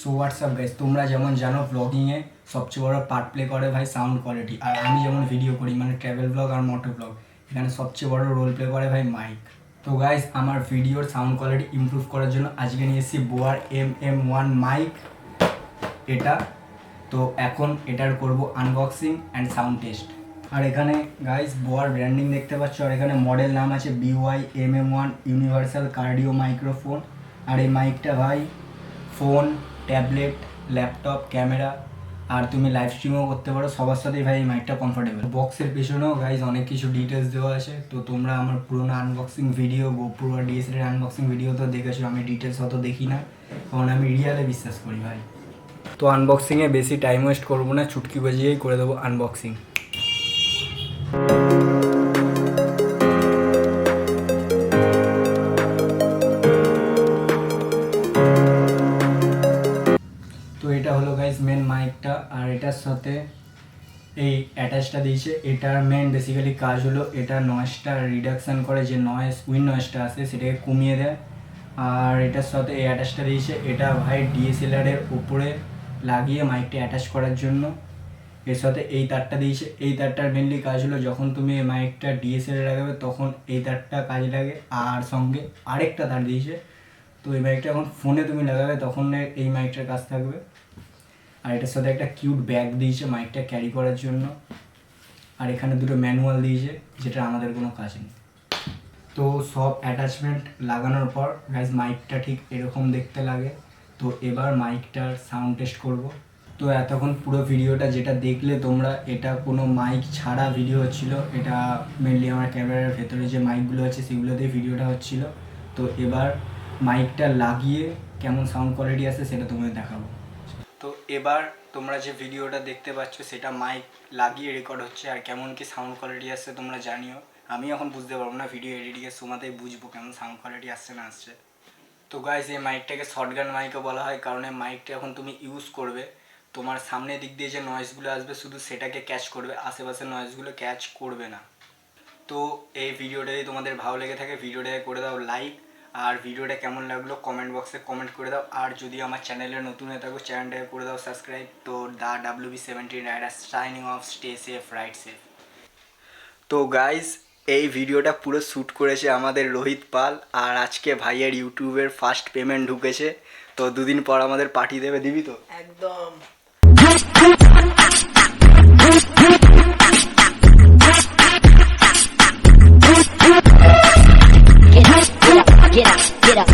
So WhatsApp guys, তোমরা যেমন জানো ব্লগিংয়ে সবচেয়ে বড় পার্ট প্লে করে ভাই সাউন্ড কোয়ালিটি। আর আমি যেমন ভিডিও করি মানে ট্রাভেল ব্লগ আর মোটো ব্লগ, এখানে সবচেয়ে বড় রোল প্লে করে ভাই মাইক। তো গাইস, আমার ভিডিওর সাউন্ড কোয়ালিটি ইমপ্রুভ করার জন্য আজকে নিয়ে এসেছি বোয়ার MM1 মাইক এটা। তো এখন এটার করব আনবক্সিং অ্যান্ড সাউন্ড টেস্ট। আর এখানে গাইস বোয়ার ব্র্যান্ডিং দেখতে পাচ্ছ, আর এখানে মডেল নাম আছে BY-MM1 ইউনিভার্সাল কার্ডিও মাইক্রোফোন। আর এই মাইকটা ভাই ফোন, ট্যাবলেট, ল্যাপটপ, ক্যামেরা আর তুমি লাইভ স্ট্রিমও করতে পারো, সবার সাথেই ভাই এই মাইকটা কমফোর্টেবল। বক্সের পেছনেও গাইজ অনেক কিছু ডিটেলস দেওয়া আছে। তো তোমরা আমার পুরোনো আনবক্সিং ভিডিও, গোপ্রো আর DSLR আনবক্সিং ভিডিও তো দেখেছো। আমি ডিটেলস অত দেখি না, কারণ আমি রিয়ালে বিশ্বাস করি ভাই। তো আনবক্সিংয়ে বেশি টাইম ওয়েস্ট করবো না, চুটকি বাজিয়েই করে দেবো আনবক্সিং। তো এটা হলো গাইজ মেন মাইকটা, আর এটার সাথে এই অ্যাটাচটা দিয়েছে। এটার মেন বেসিক্যালি কাজ হলো এটা নয়েজটা রিডাকশান করে, যে উইন্ড নয়েজটা আসে সেটাকে কমিয়ে দেয়। আর এটার সাথে এই অ্যাটাচটা দিয়েছে, এটা ভাই DSLR-এর উপরে লাগিয়ে মাইকটা অ্যাটাচ করার জন্য। এর সাথে এই তারটা দিয়েছে, এই তারটার মেনলি কাজ হলো যখন তুমি এই মাইকটা DSLR লাগাবে তখন এই তারটা কাজে লাগে। আর সঙ্গে আরেকটা তার দিয়েছে, তো এই মাইকটা যখন ফোনে তুমি লাগাবে তখন এই মাইকটার কাজ থাকবে। আর এটার সাথে একটা কিউট ব্যাগ দিয়েছে মাইকটা ক্যারি করার জন্য। আর এখানে দুটো ম্যানুয়াল দিয়েছে, যেটা আমাদের কোনো কাজ নেই। তো সব অ্যাটাচমেন্ট লাগানোর পর গাইজ মাইকটা ঠিক এরকম দেখতে লাগে। তো এবার মাইকটার সাউন্ড টেস্ট করব। তো এতক্ষণ পুরো ভিডিওটা যেটা দেখলে তোমরা, এটা কোনো মাইক ছাড়া ভিডিও হচ্ছিল। এটা মেনলি আমার ক্যামেরার ভেতরে যে মাইকগুলো আছে সেগুলোতেই ভিডিওটা হচ্ছিল। তো এবার মাইকটা লাগিয়ে কেমন সাউন্ড কোয়ালিটি আসে সেটা তোমাদের দেখাবো। তো এবার তোমরা যে ভিডিওটা দেখতে পাচ্ছ সেটা মাইক লাগিয়ে রেকর্ড হচ্ছে, আর কেমন কি সাউন্ড কোয়ালিটি আসছে তোমরা জানিও। আমি এখন বুঝতে পারবো না, ভিডিও এডিটিংয়ের সময়তেই বুঝবো কেমন সাউন্ড কোয়ালিটি আসছে না আসছে। তো গাইস, এই মাইকটাকে শর্টগান মাইকও বলা হয়, কারণ এই মাইকটা এখন তুমি ইউজ করবে, তোমার সামনের দিক দিয়ে যে নয়েজগুলো আসবে শুধু সেটাকে ক্যাচ করবে, আশেপাশের নয়েজগুলো ক্যাচ করবে না। তো এই ভিডিওটা যদি তোমাদের ভালো লেগে থাকে ভিডিওটাকে করে দাও লাইক, আর ভিডিওটা কেমন লাগলো কমেন্ট বক্সে কমেন্ট করে দাও। আর যদি আমার চ্যানেলে নতুন হয়ে থাকো চ্যানেলটাকে করে দাও সাবস্ক্রাইব। তো the WB17 rider signing off, stay safe, ride safe. তো গাইজ, এই ভিডিওটা পুরো শ্যুট করেছে আমাদের রোহিত পাল, আর আজকে ভাইয়ের ইউটিউবের ফার্স্ট পেমেন্ট ঢুকেছে। তো দুদিন পর আমাদের পার্টি দেবে, দিবি তো? একদম। Get up, get up, get up.